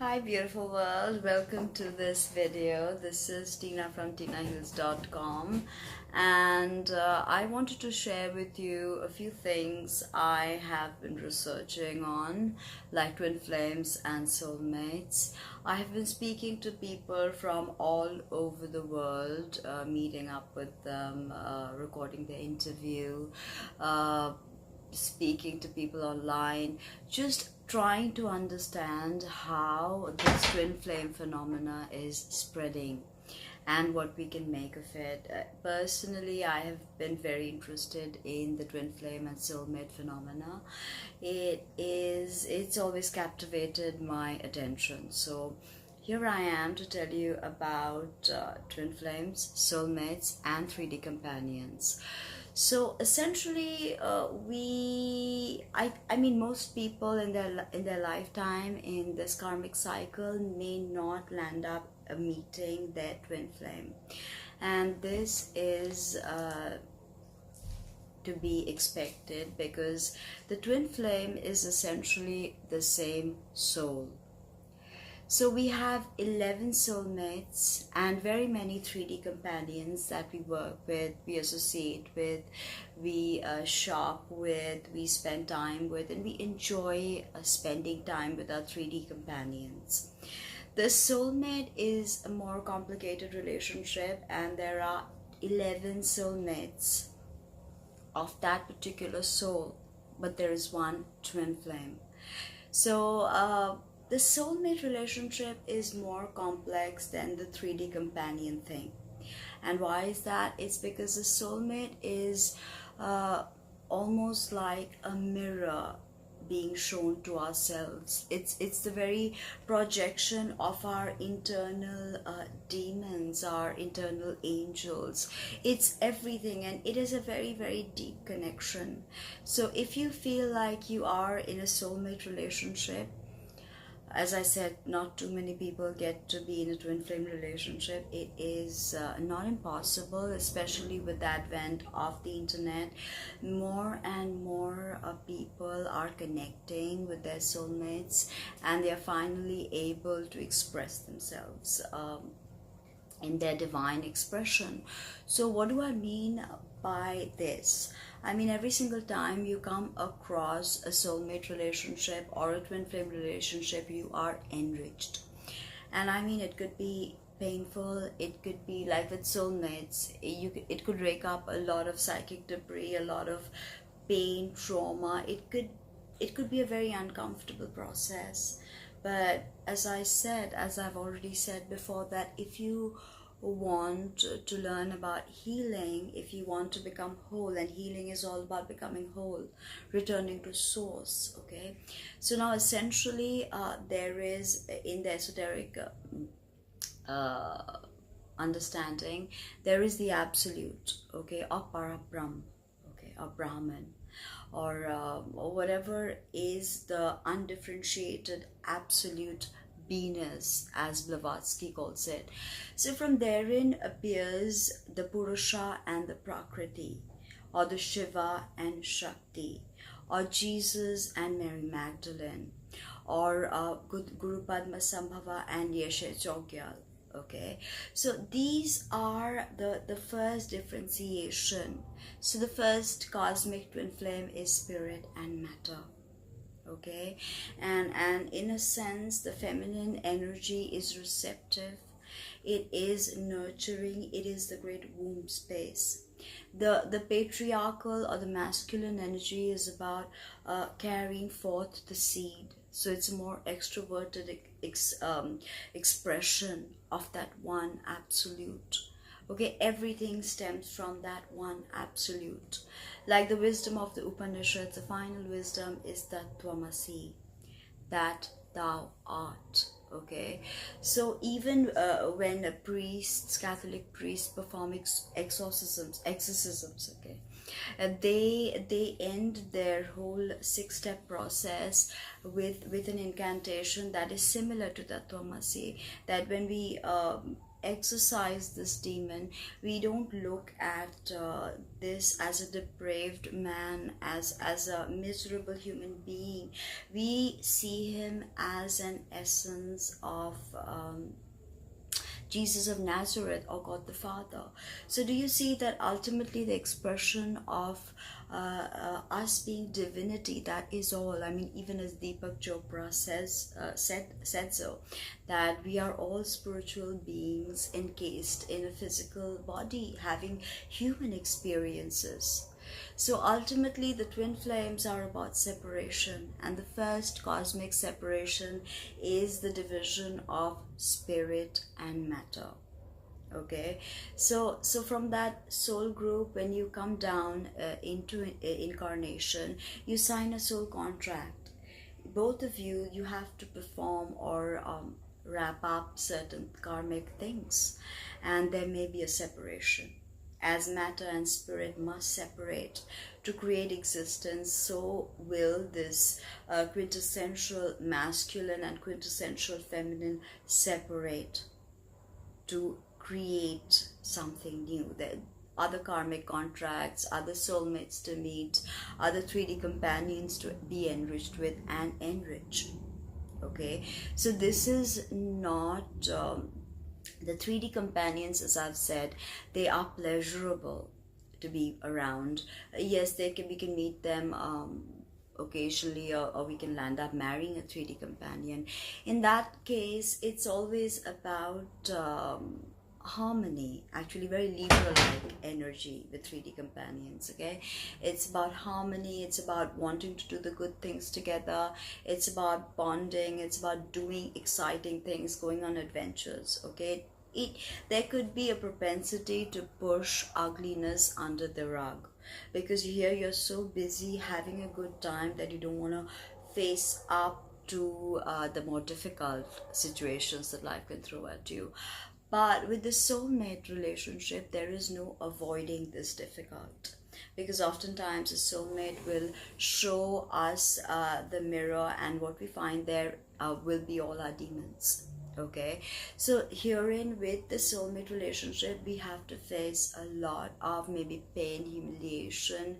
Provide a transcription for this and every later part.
Hi beautiful world, welcome to this video. This is Tina from tinahills.com, and I wanted to share with you a few things I have been researching on, like twin flames and soulmates. I have been speaking to people from all over the world, meeting up with them, recording the interview, speaking to people online, just trying to understand how this twin flame phenomena is spreading and what we can make of it. Personally, I have been very interested in the twin flame and soulmate phenomena. It's always captivated my attention. So here I am to tell you about twin flames, soulmates, and 3D companions. So essentially, I mean, most people in their lifetime in this karmic cycle may not land up meeting their twin flame, and this is to be expected because the twin flame is essentially the same soul. So we have 11 soulmates and very many 3D companions that we work with, we associate with, we shop with, we spend time with, and we enjoy spending time with our 3D companions. The soulmate is a more complicated relationship, and there are 11 soulmates of that particular soul, but there is one twin flame. So the soulmate relationship is more complex than the 3D companion thing. And why is that? It's because the soulmate is almost like a mirror being shown to ourselves. It's the very projection of our internal demons, our internal angels. It's everything, and it is a very, very deep connection. So if you feel like you are in a soulmate relationship, as I said, not too many people get to be in a twin flame relationship. It is not impossible, especially with the advent of the internet. More and more people are connecting with their soulmates, and they are finally able to express themselves in their divine expression. So what do I mean by this? I mean, every single time you come across a soulmate relationship or a twin flame relationship, you are enriched. And I mean, it could be painful, it could be like with soulmates, it could rake up a lot of psychic debris, a lot of pain, trauma. It could be a very uncomfortable process. But as I've already said before, that if you want to learn about healing, if you want to become whole, and healing is all about becoming whole, returning to source, okay? So now essentially there is, in the esoteric understanding, there is the absolute, okay, or Parabrahm, okay, or Brahman, or whatever is the undifferentiated absolute Venus, as Blavatsky calls it. So from therein appears the Purusha and the Prakriti, or the Shiva and Shakti, or Jesus and Mary Magdalene, or Guru Padma Sambhava and Yeshe Chogyal. Okay, so these are the first differentiation. So the first cosmic twin flame is spirit and matter. Okay, and in a sense, the feminine energy is receptive, it is nurturing, it is the great womb space. The patriarchal or the masculine energy is about carrying forth the seed. So it's a more extroverted expression of that one absolute. Okay, everything stems from that one absolute. Like the wisdom of the Upanishads, the final wisdom is that Tvamasi, that thou art. Okay, so even when priests, Catholic priests, perform exorcisms, okay, they end their whole 6-step process with an incantation that is similar to that Tvamasi. That when we exorcise this demon. We don't look at this as a depraved man, as a miserable human being. We see him as an essence of Jesus of Nazareth, or God the Father. So do you see that ultimately the expression of us being divinity, that is all. I mean, even as Deepak Chopra said so, that we are all spiritual beings encased in a physical body, having human experiences. So ultimately, the twin flames are about separation, and the first cosmic separation is the division of spirit and matter. Okay, so from that soul group, when you come down into incarnation, you sign a soul contract. Both of you have to perform or wrap up certain karmic things, and there may be a separation. As matter and spirit must separate to create existence, so will this quintessential masculine and quintessential feminine separate to create something new. The other karmic contracts, other soulmates to meet, other 3D companions to be enriched with and enrich. Okay, so this is not the 3D companions, as I've said, they are pleasurable to be around. Yes, we can meet them occasionally, or we can land up marrying a 3D companion. In that case, it's always about harmony, actually very Libra-like energy with 3D companions. Okay, it's about harmony, it's about wanting to do the good things together, it's about bonding, it's about doing exciting things, going on adventures. Okay, there could be a propensity to push ugliness under the rug, because you're so busy having a good time that you don't want to face up to the more difficult situations that life can throw at you. But with the soulmate relationship, there is no avoiding this difficult, because oftentimes a soulmate will show us the mirror, and what we find there will be all our demons. Okay, so herein with the soulmate relationship, we have to face a lot of maybe pain, humiliation.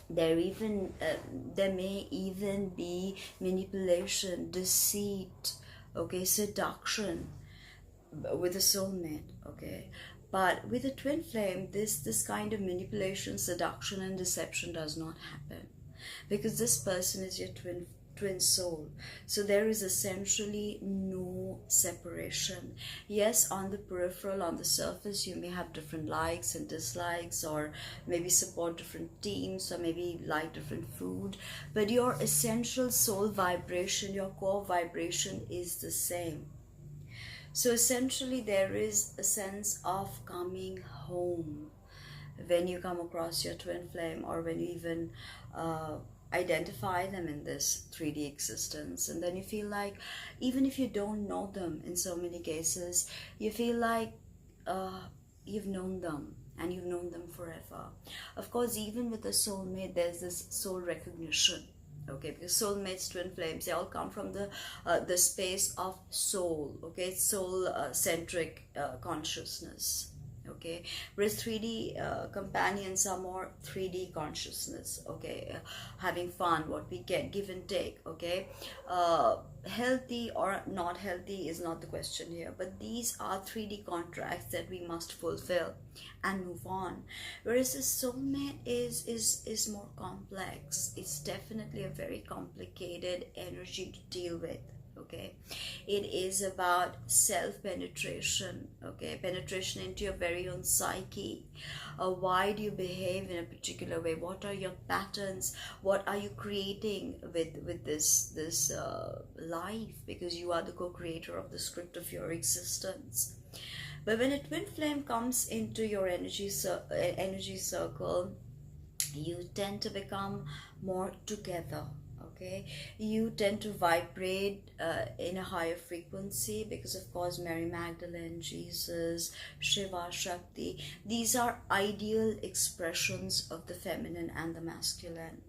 There may even be manipulation, deceit, okay, seduction with a soulmate. Okay, but with a twin flame, this kind of manipulation, seduction and deception does not happen, because this person is your twin soul. So there is essentially no separation. Yes, on the peripheral, on the surface, you may have different likes and dislikes, or maybe support different teams, or maybe like different food, but your essential soul vibration, your core vibration is the same. So essentially there is a sense of coming home when you come across your twin flame, or when you even identify them in this 3D existence. And then you feel like, even if you don't know them, in so many cases you feel like you've known them, and you've known them forever. Of course, even with a soulmate, there's this soul recognition. Okay, because soulmates, twin flames, they all come from the space of soul. Okay, soul centric consciousness. Okay, whereas 3D companions are more 3D consciousness. Okay, having fun, what we get, give and take. Okay, healthy or not healthy is not the question here, but these are 3D contracts that we must fulfill and move on. Whereas a soulmate is more complex. It's definitely a very complicated energy to deal with. Okay, it is about self-penetration. Okay, penetration into your very own psyche. Why do you behave in a particular way? What are your patterns? What are you creating with this life? Because you are the co-creator of the script of your existence. But when a twin flame comes into your energy circle, you tend to become more together. Okay, you tend to vibrate in a higher frequency, because of course Mary Magdalene, Jesus, Shiva, Shakti, these are ideal expressions of the feminine and the masculine.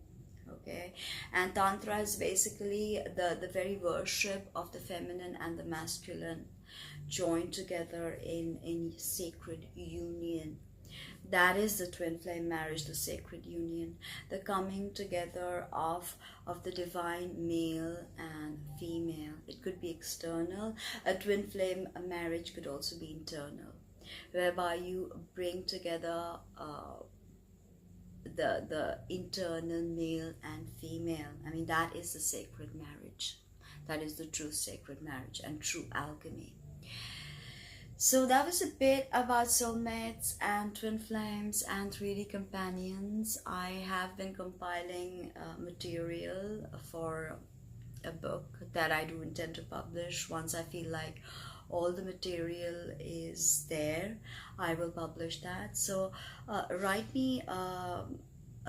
Okay, and Tantra is basically the very worship of the feminine and the masculine joined together in sacred union. That is the twin flame marriage, the sacred union, the coming together of the divine male and female. It could be external. A twin flame marriage could also be internal, whereby you bring together the internal male and female. I mean, that is the sacred marriage. That is the true sacred marriage and true alchemy. So that was a bit about soulmates and twin flames and 3D companions. I have been compiling material for a book that I do intend to publish. Once I feel like all the material is there, I will publish that. So write me a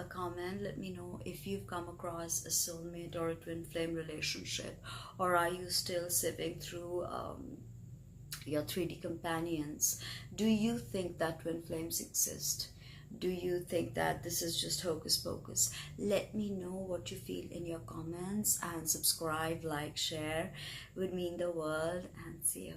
comment. Let me know if you've come across a soulmate or a twin flame relationship, or are you still sieving through your 3D companions. Do you think that twin flames exist? Do you think that this is just hocus pocus? Let me know what you feel in your comments, and subscribe, like, share. It would mean the world, and see you.